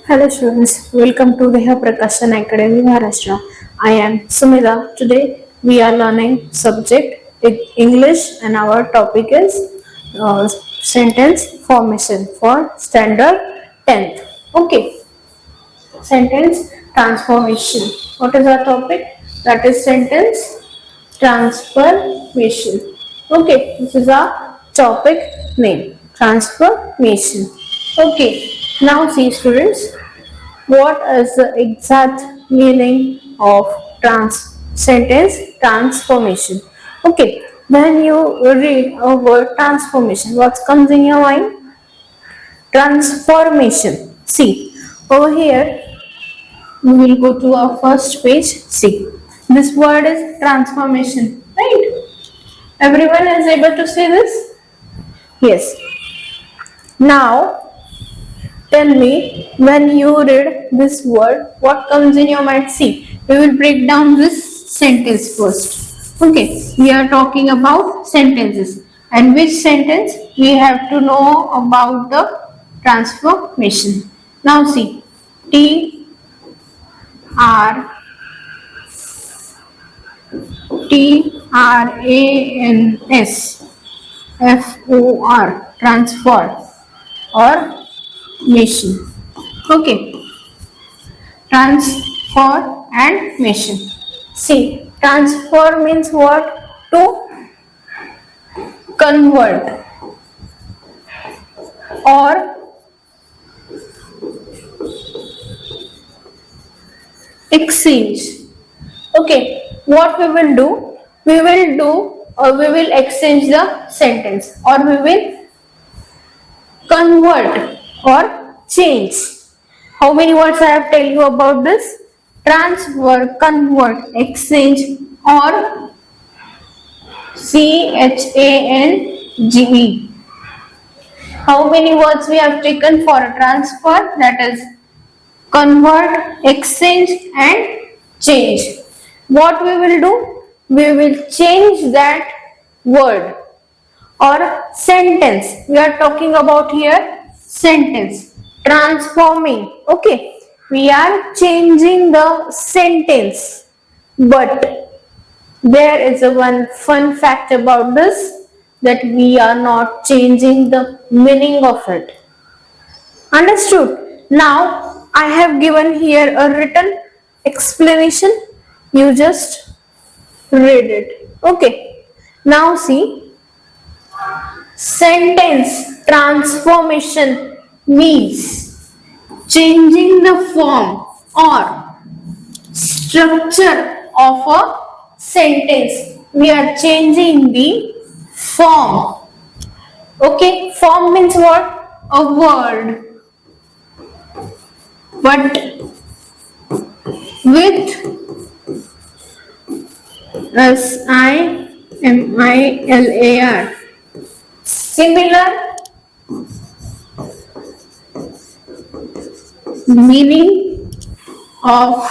Hello students, welcome to Deha Prakashan Academy Maharashtra. I am Sumida. Today we are learning subject English and our topic is sentence formation for standard 10th. Okay, sentence transformation. What is our topic? That is sentence transformation. Okay, this is our topic name. Transformation. Okay, now see students, what is the exact meaning of sentence transformation? Okay, when you read a word transformation, what comes in your mind? Transformation. See, over here we will go to our first page. See, this word is transformation, right? Everyone is able to see this? Yes. Now, tell me, when you read this word, what comes in your mind? See, we will break down this sentence first. Okay, we are talking about sentences. And which sentence? We have to know about the transformation. Now see, T R TRANSFOR, transfer or mission. Okay, transfer and mission. See, transfer means what? To convert or exchange. Okay, what we will do? We will exchange the sentence or we will convert or change. How many words I have tell you about this? Transfer, convert, exchange or CHANGE. How many words we have taken for a transfer? That is convert, exchange and change. What we will do? We will change that word or sentence. We are talking about here sentence. Transforming. Okay. We are changing the sentence. But there is a one fun fact about this, that we are not changing the meaning of it. Understood? Now I have given here a written explanation. You just read it. Okay. Now see, sentence transformation means changing the form or structure of a sentence. We are changing the form. Okay, form means what? A word. But with SIMILAR. Similar meaning of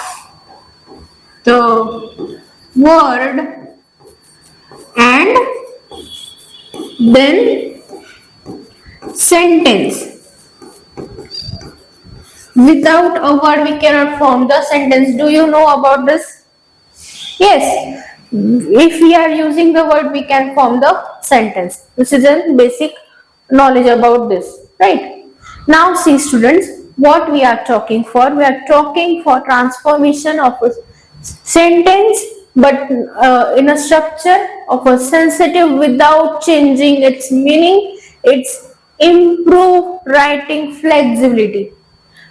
the word and then sentence. Without a word we cannot form the sentence. Do you know about this? Yes. If we are using the word we can form the sentence. This is a basic knowledge about this, right? Now see students, what we are talking for. We are talking for transformation of a sentence but in a structure of a sensitive without changing its meaning. It's improve writing flexibility.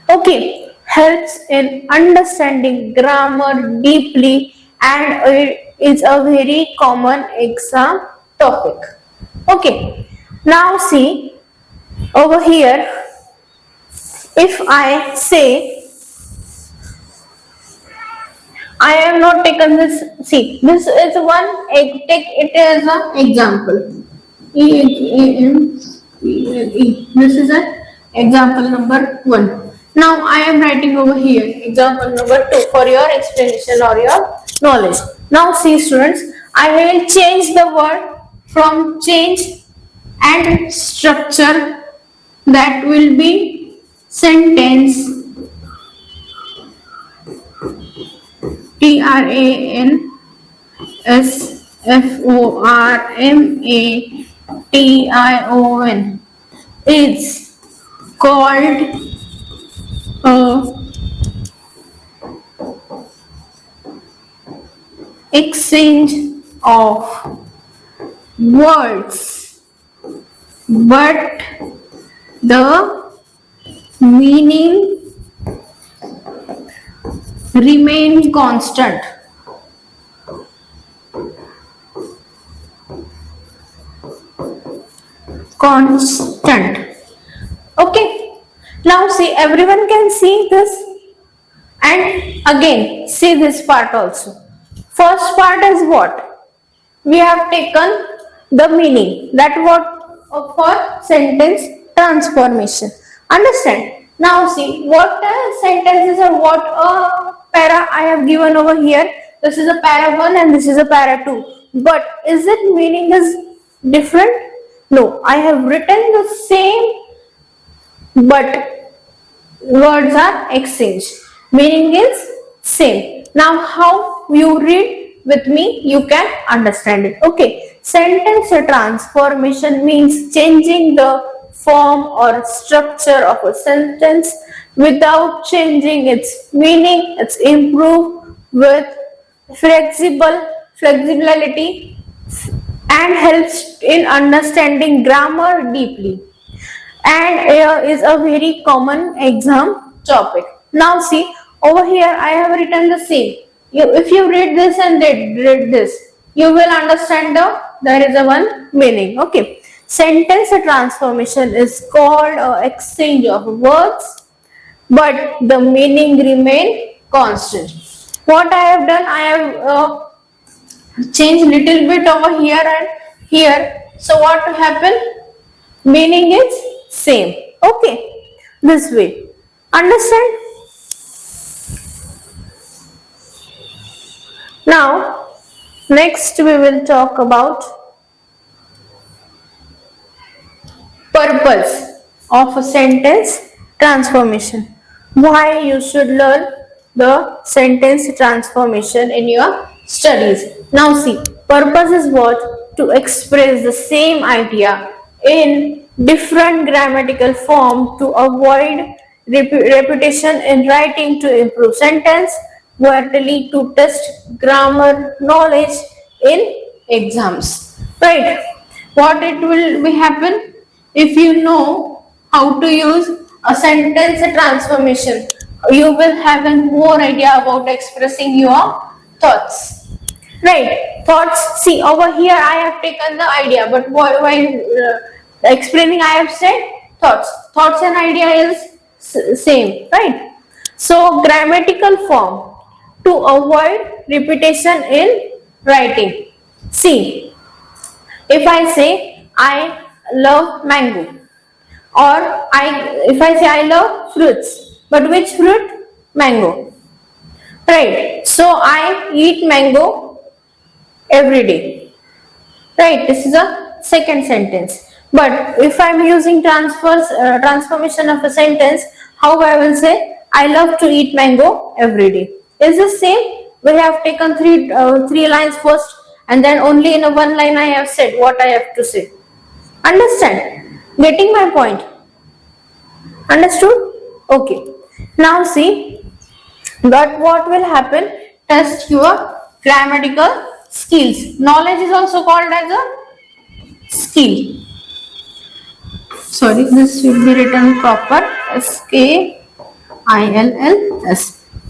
Okay, helps in understanding grammar deeply and it is a very common exam topic. Okay, now see over here, if I say, I have not taken this, see, this is one, take it as an example. This is an example number 1. Now I am writing over here example number 2 for your explanation or your knowledge. Now see students, I will change the word from change and structure, that will be sentence transformation is called a exchange of words, but the meaning remains constant. Constant. Okay. Now see, everyone can see this, and again see this part also. First part is what? We have taken the meaning, that what for sentence transformation. Understand? Now see what sentences or what para I have given over here. This is a para 1 and this is a para 2. But is it meaning is different? No, I have written the same, but words are exchanged. Meaning is same. Now how you read with me, you can understand it. Okay. Sentence transformation means changing the form or structure of a sentence without changing its meaning. It's improved with flexibility and helps in understanding grammar deeply, and is a very common exam topic. Now see, over here I have written the same. If you read this and read this, you will understand there is a one meaning. Okay. Sentence transformation is called exchange of words, but the meaning remain constant. What I have done, I have changed little bit over here and here. So what will happen? Meaning is same. Okay. This way. Understand? Now, next we will talk about purpose of a sentence transformation. Why you should learn the sentence transformation in your studies. Now see, purpose is what? To express the same idea in different grammatical form, to avoid repetition in writing, to improve sentence, quarterly, to test grammar knowledge in exams. Right? What it will be happen if you know how to use a sentence transformation? You will have a more idea about expressing your thoughts. Right? Thoughts. See, over here I have taken the idea, but while explaining I have said thoughts. Thoughts and idea is same, right? So grammatical form to avoid repetition in writing. See, if I say I love mango, or if I say I love fruits, but which fruit? Mango. Right. So I eat mango every day. Right. This is a second sentence. But if I am using transformation of a sentence, how I will say I love to eat mango every day. Is the same? We have taken three lines first, and then only in a one line I have said what I have to say. Understand? Getting my point? Understood? Okay. Now see that what will happen? Test your grammatical skills. Knowledge is also called as a skill. Sorry, this should be written proper. SKILLS.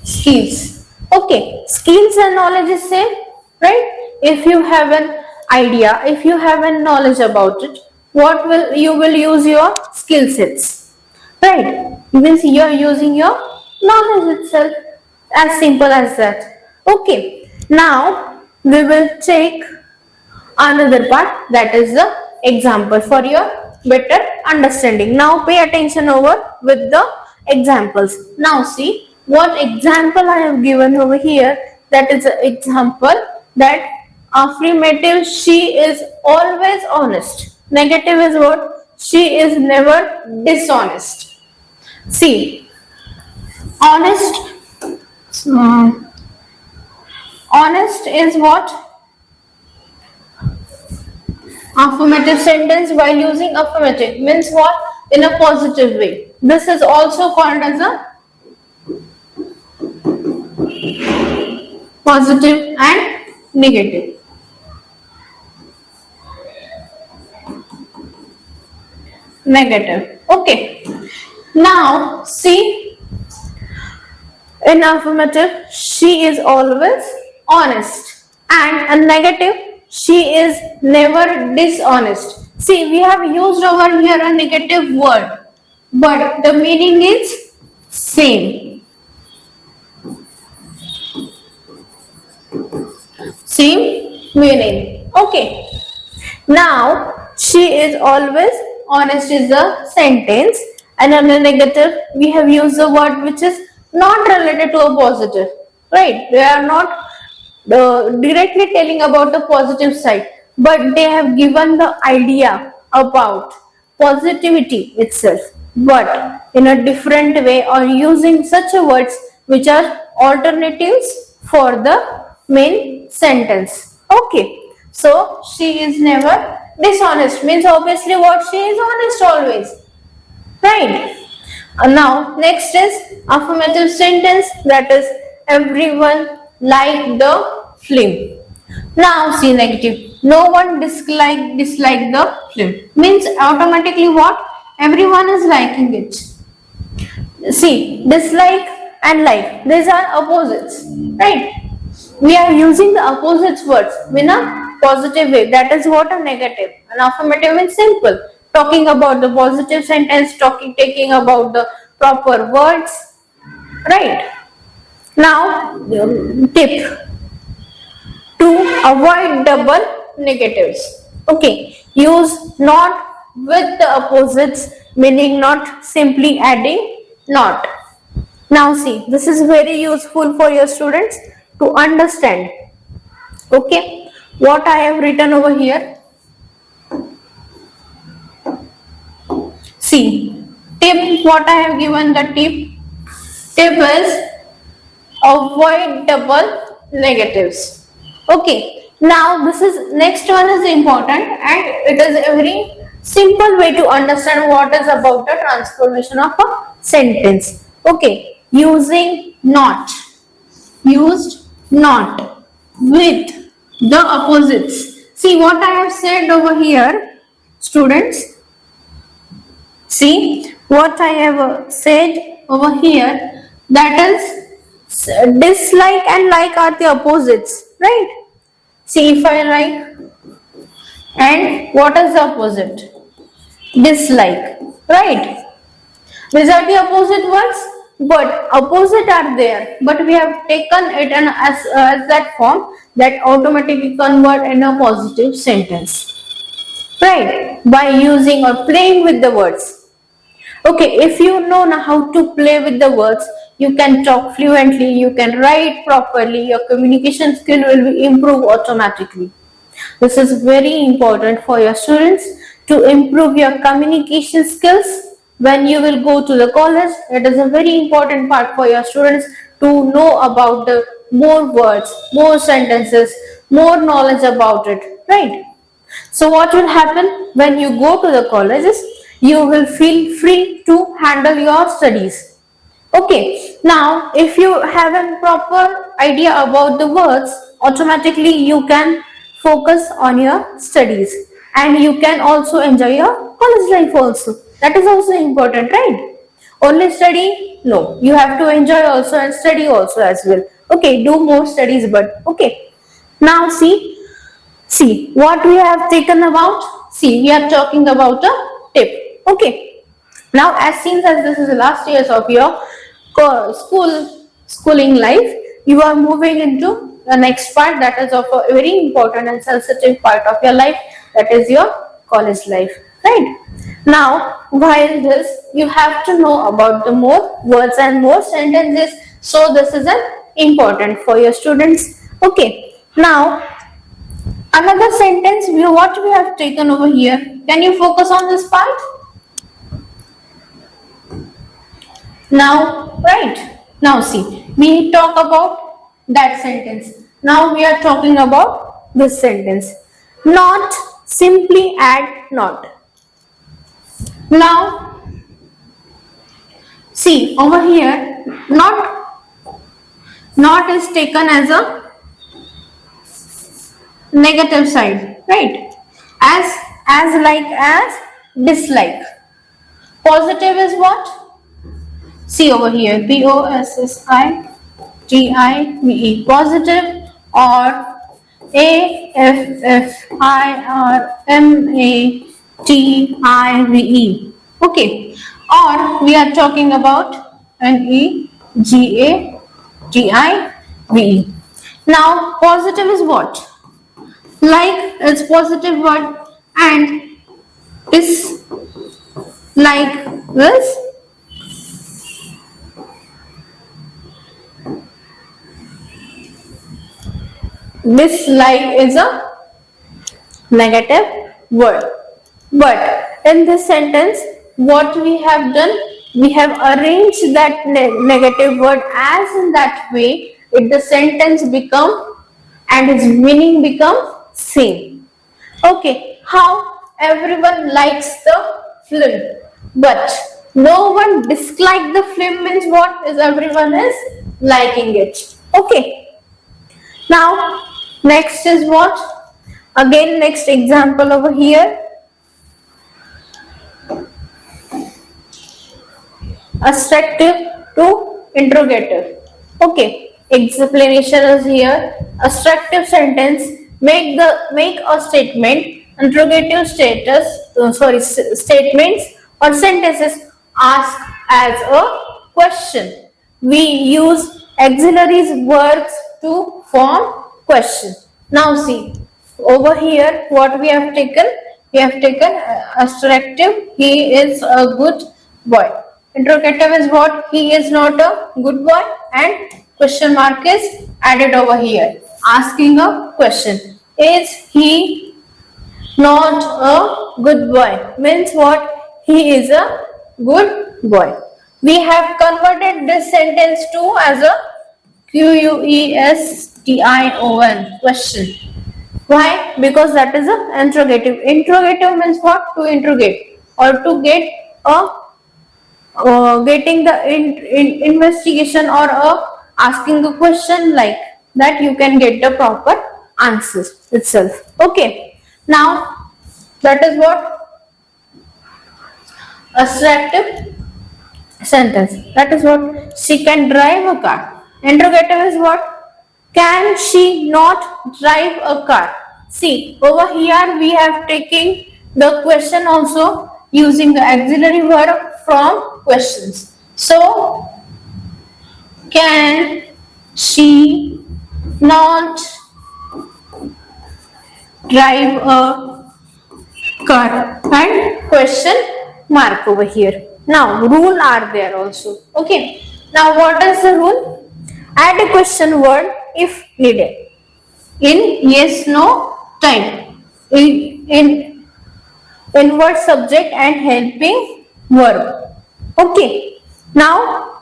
Skills. Okay. Skills and knowledge is same, right? If you have an idea, if you have a knowledge about it, what will you will use your skill sets, right? Means you are using your knowledge itself, as simple as that. Okay. Now we will take another part, that is the example for your better understanding. Now pay attention over with the examples. Now see what example I have given over here. That is an example that affirmative, she is always honest. Negative is what? She is never dishonest. See, honest, honest is what? Affirmative sentence while using affirmative means what? In a positive way. This is also called as a positive and negative. Negative. Okay. Now see, in affirmative, she is always honest, and a negative, she is never dishonest. See, we have used over here a negative word, but the meaning is same. Same meaning. Okay. Now, she is always honest is the sentence, and on a negative, we have used the word which is not related to a positive, right? They are not directly telling about the positive side, but they have given the idea about positivity itself, but in a different way, or using such a words which are alternatives for the main sentence. Okay, so she is never dishonest means obviously what, she is honest always, right? Now next is affirmative sentence, that is everyone liked the film. Now see negative. No one dislike the film means automatically what? Everyone is liking it. See, dislike and like, these are opposites, right? We are using the opposites words in a positive way. That is what a negative. An affirmative is simple. Talking about the positive sentence, taking about the proper words, right? Now, tip to avoid double negatives. Okay, use not with the opposites, meaning not simply adding not. Now see, this is very useful for your students to understand. Okay, what I have written over here. See, tip, what I have given the tip. Tip is avoid double negatives. Okay, now this is next one is important, and it is a very simple way to understand what is about the transformation of a sentence. Okay, using not, used not with the opposites. See what I have said over here, students. See what I have said over here, that is dislike and like are the opposites, right? See, if I like, and what is the opposite? Dislike, right? These are the opposite words, but opposite are there, but we have taken it as that form that automatically convert in a positive sentence, right? By using or playing with the words. Okay, if you know now how to play with the words, you can talk fluently, you can write properly, your communication skill will be improved automatically. This is very important for your students to improve your communication skills when you will go to the college. It is a very important part for your students to know about the more words, more sentences, more knowledge about it, right? So what will happen when you go to the colleges? You will feel free to handle your studies. Okay, now if you have a proper idea about the words, automatically you can focus on your studies, and you can also enjoy your college life also. That is also important, right? Only study? No, you have to enjoy also and study also as well. Okay, do more studies, but okay. Now see what we have taken about. See, we are talking about a tip. Okay. Now, as since as this is the last years of your schooling life, you are moving into the next part, that is of a very important and sensitive part of your life, that is your college life, right? Now, while this, you have to know about the more words and more sentences. So this is an important for your students. Okay. Now, another sentence, what we have taken over here. Can you focus on this part? Now, right. Now see, we talk about that sentence. Now we are talking about this sentence. Not, simply add not. Now see over here, not is taken as a negative side, right? As like as dislike. Positive is what? See over here, positive, positive, or AFFIRMATIVE. Okay, or we are talking about NEGATIVE. Now, positive is what? Like it's positive word, and is like this. Dislike is a negative word. But in this sentence, what we have done, we have arranged that negative word as in that way, the sentence become and its meaning become same. Okay, how everyone likes the film, but no one dislike the film means what is everyone is liking it. Okay, now next is what? Again, next example over here. Assertive to interrogative. Okay, explanation is here. Assertive sentence make a statement. Interrogative statements or sentences ask as a question. We use auxiliary verbs to form question. Now see over here what we have taken. We have taken assertive. He is a good boy. Interrogative is what? He is not a good boy, and question mark is added over here. Asking a question. Is he not a good boy? Means what? He is a good boy. We have converted this sentence to as a question. Question. Why? Because that is a interrogative. Interrogative means what? To interrogate or to get a getting the investigation or asking a question like that, you can get the proper answers itself. Okay, now that is what assertive sentence. That is what she can drive a car. Interrogative is what? Can she not drive a car? See, over here we have taken the question also using the auxiliary verb from questions. So, can she not drive a car? And question mark over here. Now, rule are there also. Okay. Now, what is the rule? Add a question word if needed in yes no time in word subject and helping verb. Okay, now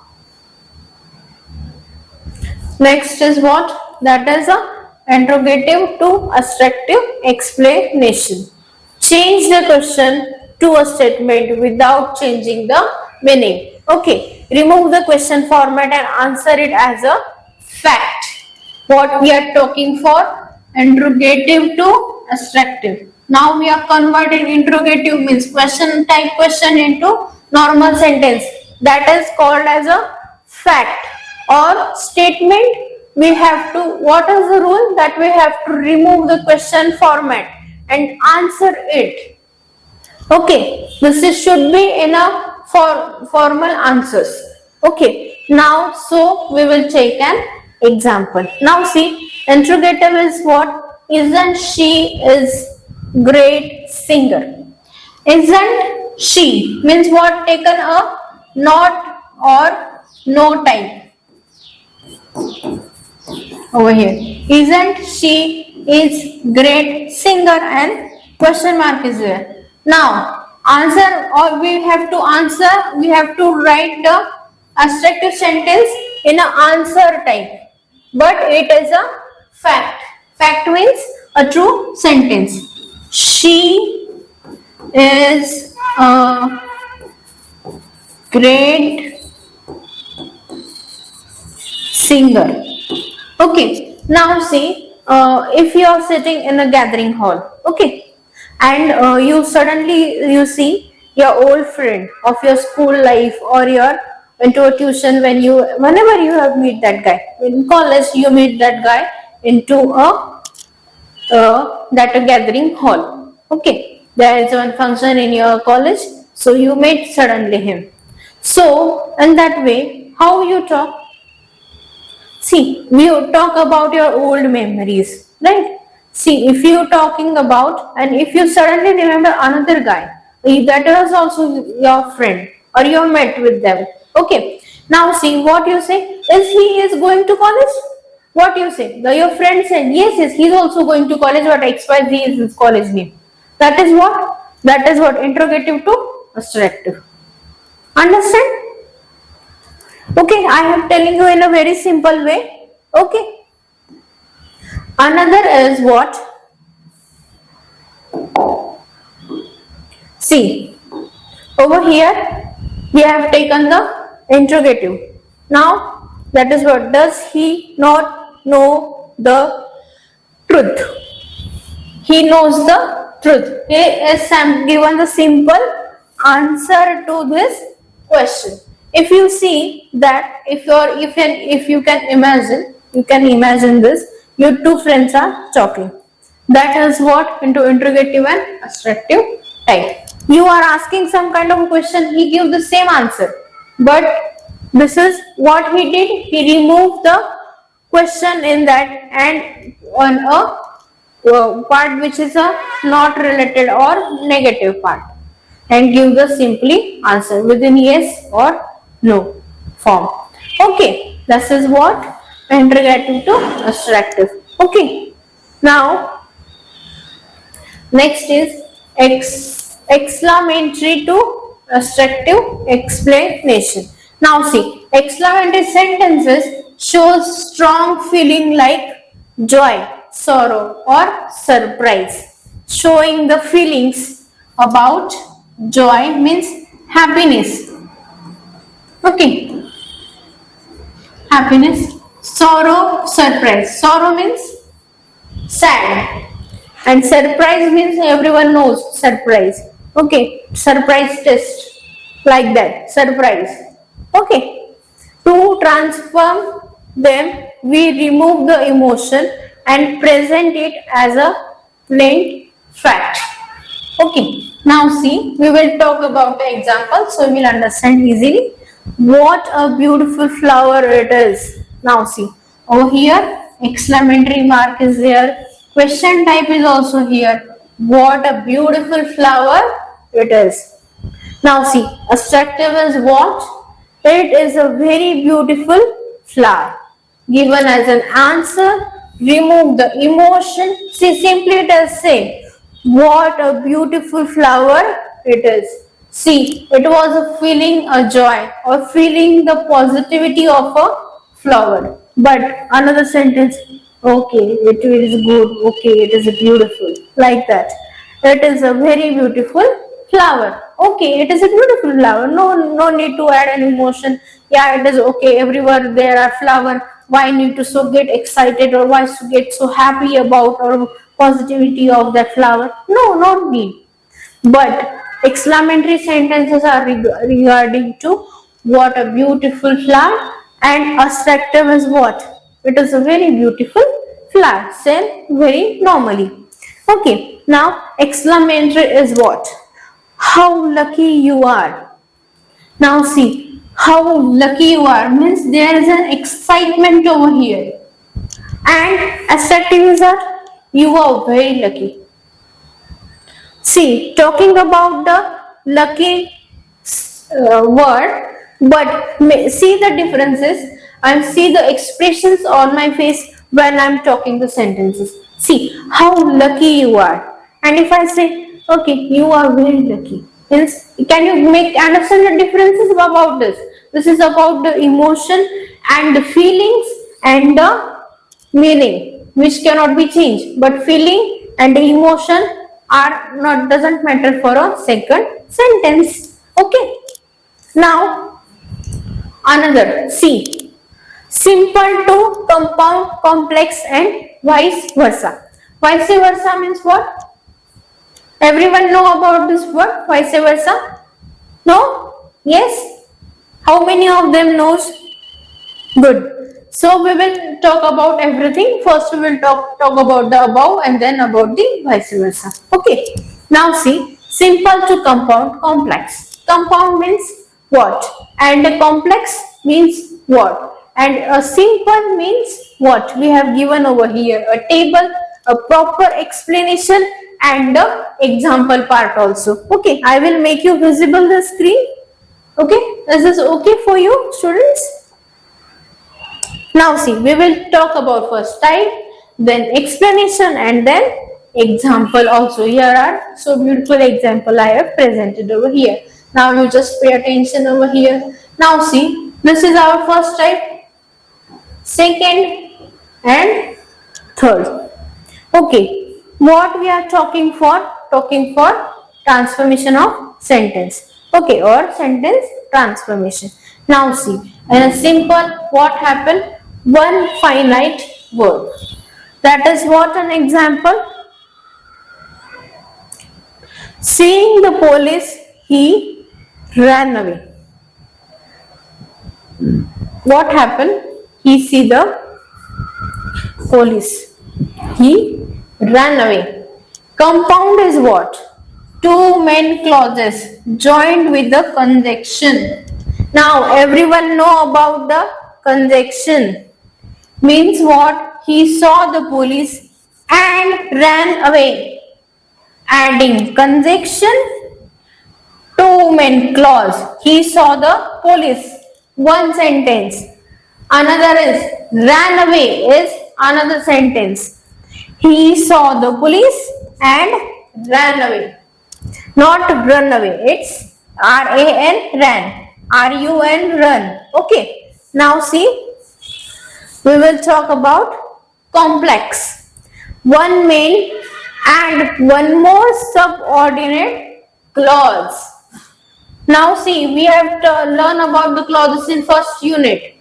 next is what? That is a interrogative to assertive explanation. Change the question to a statement without changing the meaning. Okay, remove the question format and answer it as a fact. What we are talking for? Interrogative to assertive. Now we are converting interrogative means question type question into normal sentence. That is called as a fact or statement. We have to, what is the rule? That we have to remove the question format and answer it. Okay, this should be enough for formal answers. Okay, now so we will take an example. Now see, interrogative is what? Isn't she is great singer? Isn't she means what? Taken a not or no type over here. Isn't she is great singer and question mark is there. Now answer, or we have to answer, we have to write the assertive sentence in an answer type, but it is a fact. Fact means a true sentence. She is a great singer. Okay, now see, if you are sitting in a gathering hall, okay, and you suddenly you see your old friend of your school life, or your into a tuition, whenever you have meet that guy in college, you meet that guy into a gathering hall. Okay, there is one function in your college, so you meet suddenly him. So in that way, how you talk? See, we talk about your old memories, right? See, if you talking about, and if you suddenly remember another guy, that was also your friend, or you met with them. Okay. Now see what you say. Is he is going to college? What you say? Your friend said, yes, yes, he's also going to college, but XYZ is his college name. That is what? That is what? Interrogative to assertive. Understand? Okay, I am telling you in a very simple way. Okay. Another is what? See, over here we have taken the interrogative. Now that is what? Does he not know the truth? He knows the truth. He is given the simple answer to this question. If you see that, if you can imagine this, your two friends are talking. That is what? Into interrogative and assertive type. You are asking some kind of a question, he gives the same answer, but this is what he did. He removed the question in that, and on a part which is a not related or negative part, and give the simply answer within yes or no form. Okay, this is what? Interrogative to assertive. Okay, now next is exclamatory to assertive explanation. Now see, exclamatory sentences shows strong feeling like joy, sorrow, or surprise. Showing the feelings about joy means happiness. Okay, happiness. Sorrow, surprise. Sorrow means sad, and surprise means everyone knows surprise. Okay, surprise test, like that. Surprise. Okay, to transform them, we remove the emotion and present it as a plain fact. Okay, now see, we will talk about the example so you will understand easily. What a beautiful flower it is. Now see, over here, exclamatory mark is there. Question type is also here. What a beautiful flower it is. Now see, assertive is what? It is a very beautiful flower. Given as an answer, remove the emotion. See, simply it is say, what a beautiful flower it is. See, it was a feeling a joy, or feeling the positivity of a flower. But another sentence, okay, it is good, okay, it is beautiful, like that. It is a very beautiful flower. Okay, it is a beautiful flower. No need to add an emotion. Yeah, it is okay. Everywhere there are flower. Why need to so get excited, or why to get so happy about or positivity of that flower? No need. But exclamatory sentences are regarding to what a beautiful flower, and assertive is what? It is a very beautiful flower. Say very normally. Okay, now exclamatory is what? How lucky you are. Now see, how lucky you are means there is an excitement over here. And assertive is that you are very lucky. See, talking about the lucky word, but see the differences and see the expressions on my face when I'm talking the sentences. See how lucky you are, and if I say, okay, you are very lucky, means can you make understand the differences about this? This is about the emotion and the feelings and the meaning. which cannot be changed, but feeling and emotion are not doesn't matter for a second sentence. Okay. Now another C. Simple to compound, complex and vice versa. Vice versa means what? Everyone know about this word vice versa? No? Yes? How many of them knows? Good. So we will talk about everything. First we will talk about the above and then about the vice versa. Okay. Now see, simple to compound, complex. Compound means what? And complex means what? And a simple means what? We have given over here a table, a proper explanation and the example part also. Okay, I will make you visible the screen. Okay, is this okay for you students? Now see, we will talk about first type, then explanation and then example also. Here are so beautiful example I have presented over here. Now you just pay attention over here. Now see, this is our first type, second and third. Okay, what we are talking for? Talking for transformation of sentence. Okay, or sentence transformation. Now see, in a simple, what happened? One finite word. That is what an example. Seeing the police, he ran away. What happened? He see the police. He ran away. Compound is what? Two main clauses joined with the conjunction. Now everyone know about the conjunction. Means what? He saw the police and ran away. Adding conjunction, two main clause. He saw the police. One sentence. Another is ran away is another sentence. He saw the police and ran away. Not run away. It's R-A-N, ran. R-U-N, run. Okay. Now see, we will talk about complex. One main and one more subordinate clause. Now see, we have to learn about the clauses in first unit.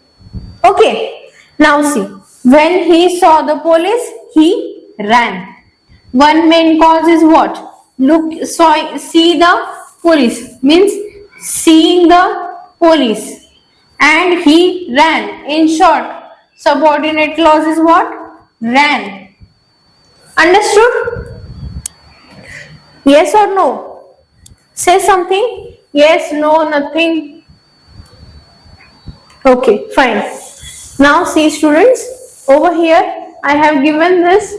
Okay. Now see, when he saw the police, he ran. One main cause is what? See the police means seeing the police and he ran. In short, subordinate clause is what? Ran. Understood? Yes or no? Say something. Yes, no, nothing. Okay, fine. Now see students, over here I have given this.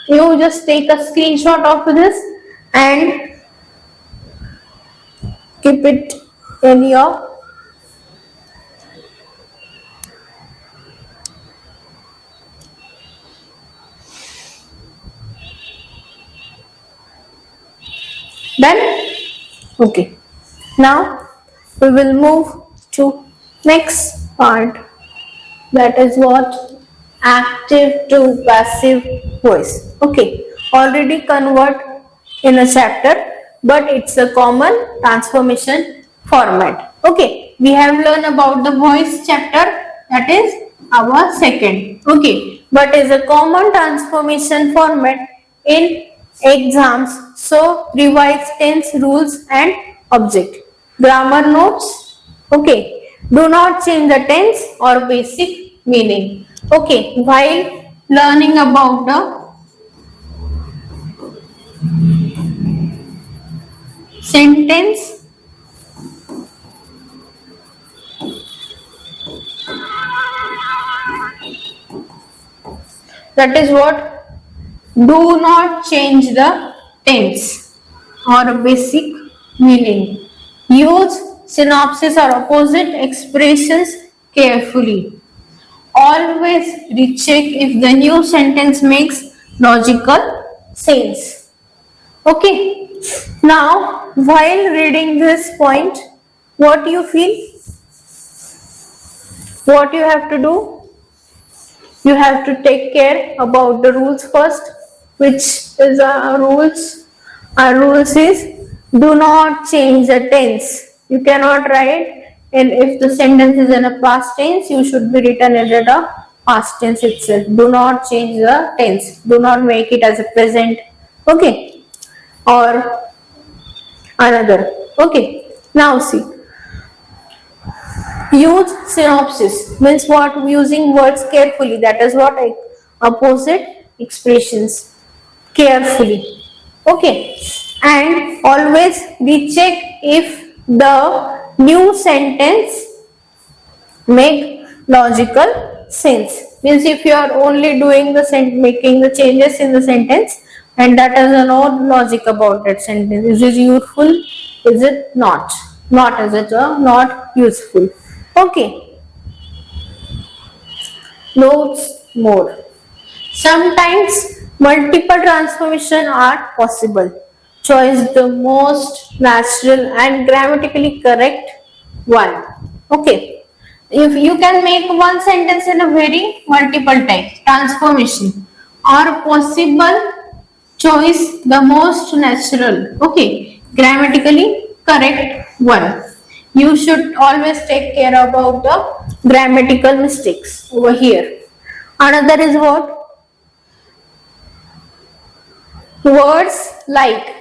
You just take a screenshot of this and keep it in your done. Okay, now we will move to next part, that is what? Active to passive voice. Okay, already convert in a chapter, but it's a common transformation format. Okay, we have learned about the voice chapter, that is our second. Okay, but is a common transformation format in exams. So revise tense, rules and object. Grammar notes. Okay, do not change the tense or basic meaning. Okay, while learning about the sentence, that is what? Do not change the tense or basic meaning. Use synopsis or opposite expressions carefully. Always recheck if the new sentence makes logical sense. Okay. Now, while reading this point, what you feel? What you have to do? You have to take care about the rules first, which is rules. Our rules is do not change the tense. You cannot write, and if the sentence is in a past tense, you should be written as a past tense itself. Do not change the tense. Do not make it as a present. Okay, or another. Okay. Now see. Use synopsis means what? Using words carefully. That is what I opposite expressions carefully. Okay, and always recheck if the new sentence make logical sense. Means if you are only doing the making the changes in the sentence and that has no logic about that sentence. Is it useful? Is it not? Not is it not useful? Okay. Notes more. Sometimes multiple transformations are possible. Choose the most natural and grammatically correct one. Okay. If you can make one sentence in a very multiple times, transformation or possible, choice the most natural. Okay. Grammatically correct one. You should always take care about the grammatical mistakes over here. Another is what? Words like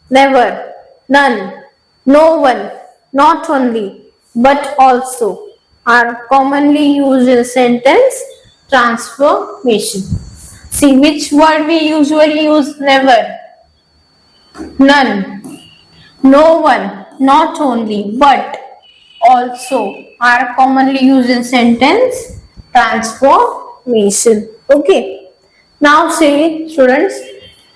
never, none, no one, not only, but also are commonly used in sentence transformation. See which word we usually use? Never, none, no one, not only, but also are commonly used in sentence transformation. Okay. Now see students,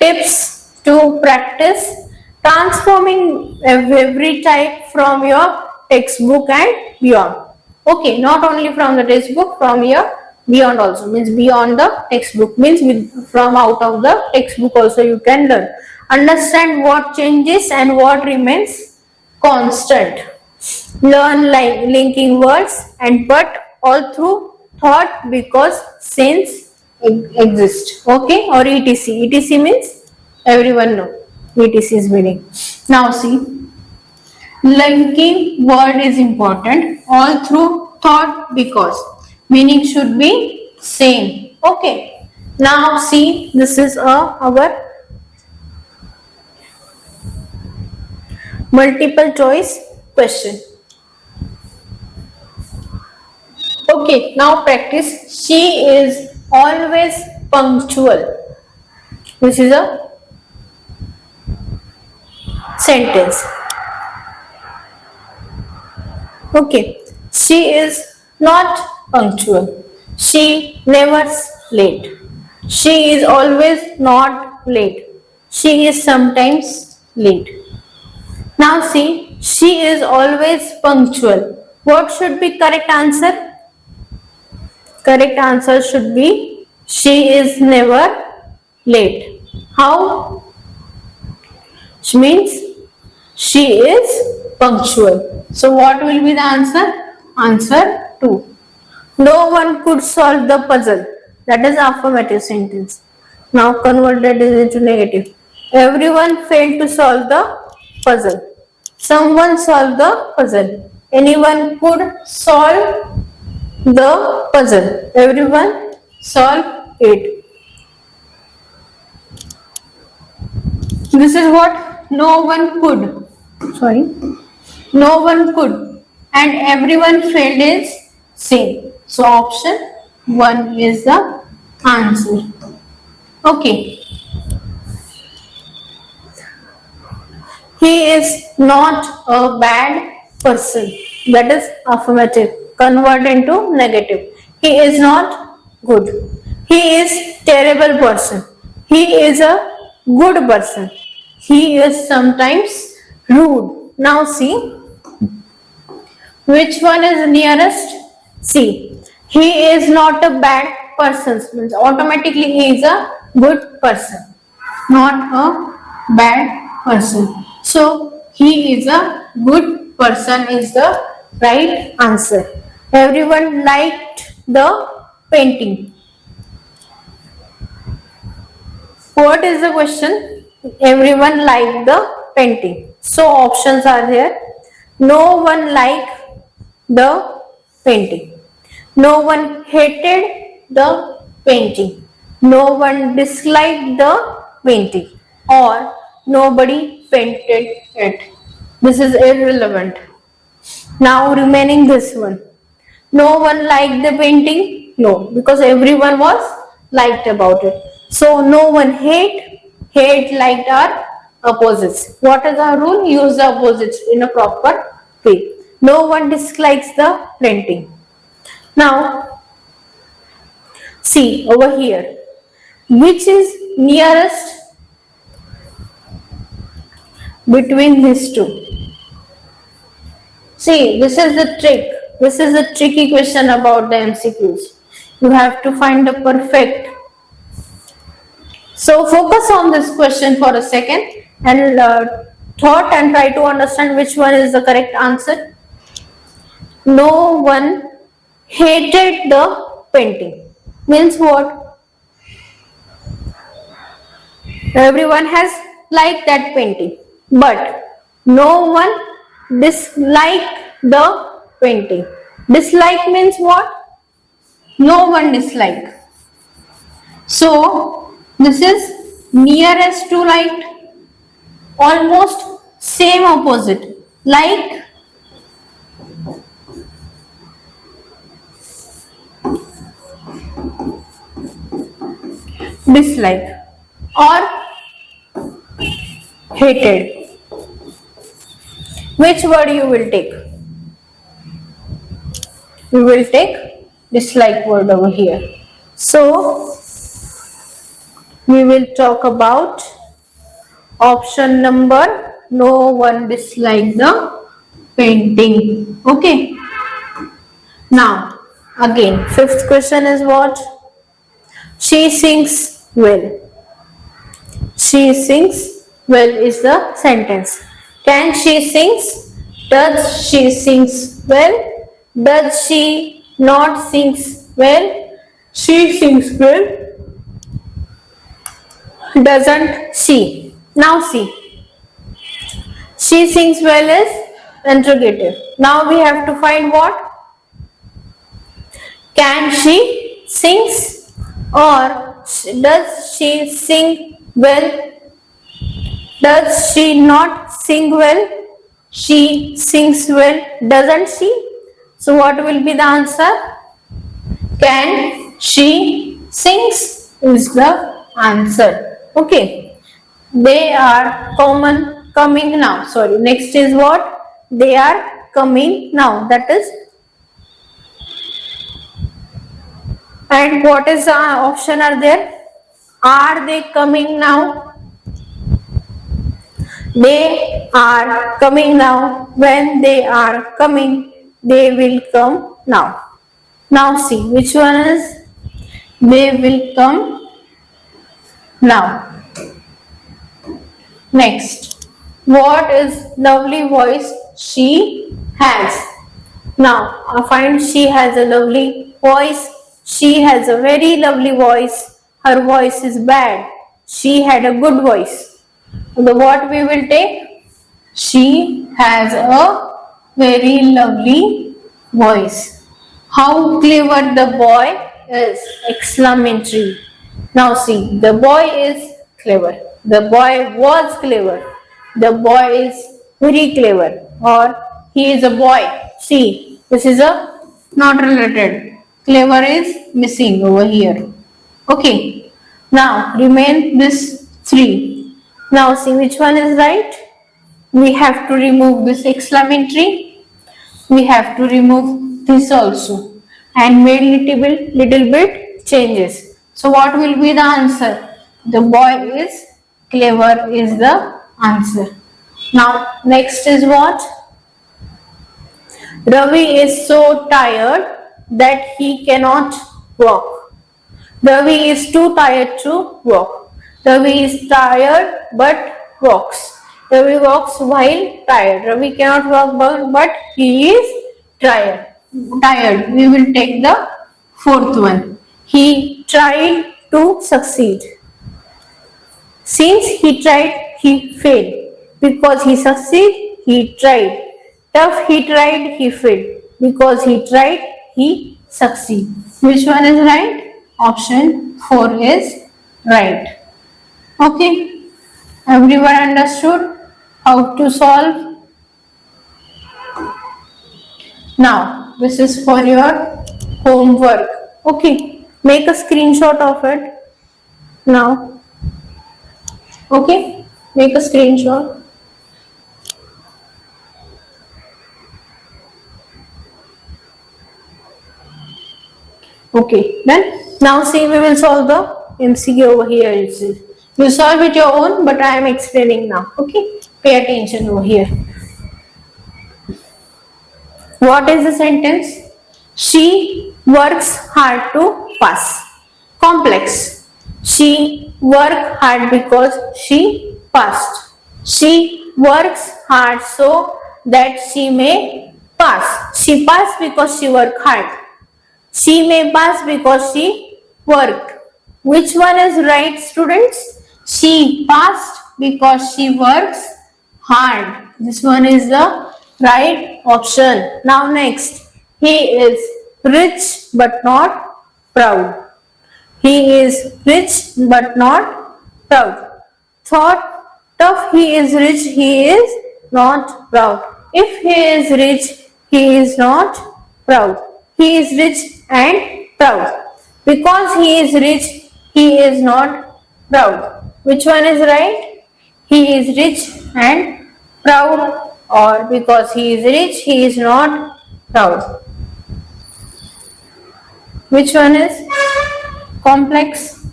tips to practice transforming every type from your textbook and beyond. Okay, not only from the textbook, from your beyond also, means beyond the textbook, means from out of the textbook also you can learn. Understand what changes and what remains constant. Learn linking words and but all through thought because sense exist. Okay, or etc. etc means everyone know etc is meaning. Now see, linking word is important all through thought because meaning should be same. Okay. Now see, this is our multiple choice question. Okay, now practice. She is always punctual. This is a sentence. Okay, she is not punctual. She never late. She is always not late. She is sometimes late. Now see, she is always punctual. What should be correct answer? Correct answer should be she is never late. How? Which means she is punctual. So what will be the answer? Answer 2. No one could solve the puzzle. That is affirmative sentence. Now convert that into negative. Everyone failed to solve the puzzle. Someone solved the puzzle. Anyone could solve the puzzle. Everyone solve it. This is what no one could. Sorry. No one could. And everyone failed is same. So option 1 is the answer. Okay. He is not a bad person. That is affirmative. Convert into negative. He is not good. He is terrible person. He is a good person. He is sometimes rude. Now see which one is nearest. See, he is not a bad person. Means automatically he is a good person, not a bad person. So he is a good person is the right answer. Everyone liked the painting. What is the question? Everyone liked the painting. So options are there. No one liked the painting. No one hated the painting. No one disliked the painting. Or nobody painted it. This is irrelevant. Now remaining this one. No one liked the painting? No, because everyone was liked about it. So no one hate liked are opposites. What is our rule? Use the opposites in a proper way. No one dislikes the painting. Now see over here, which is nearest between these two? See, this is the trick. This is a tricky question about the MCQs. You have to find the perfect. So focus on this question for a second and thought and try to understand which one is the correct answer. No one hated the painting. Means what? Everyone has liked that painting, but no one disliked the painting. Dislike means what? No one dislike. So this is nearest to right, almost same opposite, like dislike or hated. Which word you will take? We will take dislike word over here. So we will talk about option number no one disliked the painting. Okay. Now again, fifth question is what? She sings well. She sings well is the sentence. Can she sings? Does she sings well? Does she not sings well? She sings well. Doesn't she? Now see. She sings well is interrogative. Now we have to find what? Can she sings or does she sing well? Does she not sing well? She sings well, doesn't she? So what will be the answer? Can she sings is the answer. Okay. They are coming now. Sorry. Next is what? They are coming now. That is. And what is the option are there? Are they coming now? They are coming now. When they are coming, they will come now. Now see, which one is? They will come now. Next, what is lovely voice she has? Now, I find she has a lovely voice. She has a very lovely voice. Her voice is bad. She had a good voice. The what we will take? She has a very lovely voice. How clever the boy is! Exclamatory. Now see, the boy is clever. The boy was clever. The boy is very clever. Or he is a boy. See, this is a not related. Clever is missing over here. Okay. Now remain this three. Now see which one is right. We have to remove this exclamatory. We have to remove this also and made little bit changes. So what will be the answer? The boy is clever is the answer. Now next is what? Ravi is so tired that he cannot walk. Ravi is too tired to walk. Ravi is tired but walks. Ravi walks while tired. Ravi cannot walk but he is tired. We will take the fourth one. He tried to succeed. Since he tried, he failed. Because he succeeded, he tried. Tough, he tried, he failed. Because he tried, he succeeded. Which one is right? Option 4 is right. Okay. Everyone understood how to solve? Now, this is for your homework. Okay. Make a screenshot of it now. Okay. Make a screenshot. Okay, then now see, we will solve the MCQ over here itself. You solve it your own, but I am explaining now. Okay, pay attention over here. What is the sentence? She works hard to pass. Complex. She work hard because she passed. She works hard so that she may pass. She passed because she worked hard. She may pass because she worked. Which one is right, students? She passed because she works hard. This one is the right option. Now next, he is rich but not proud. He is rich but not proud. Thought tough, he is rich, he is not proud. If he is rich, he is not proud. He is rich and proud. Because he is rich, he is not proud. Which one is right? He is rich and proud, or because he is rich, he is not proud. Which one is complex?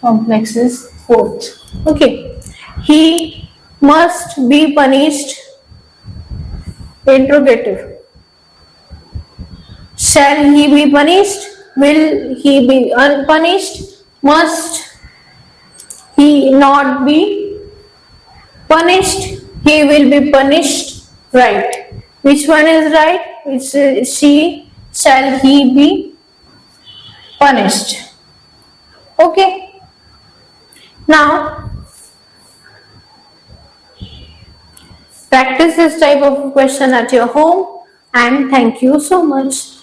Complex is fourth. Okay. He must be punished. Interrogative. Shall he be punished? Will he be unpunished? Must he not be punished? He will be punished. Right. Which one is right? It's she. Shall he be punished? Okay. Now, practice this type of question at your home, and thank you so much.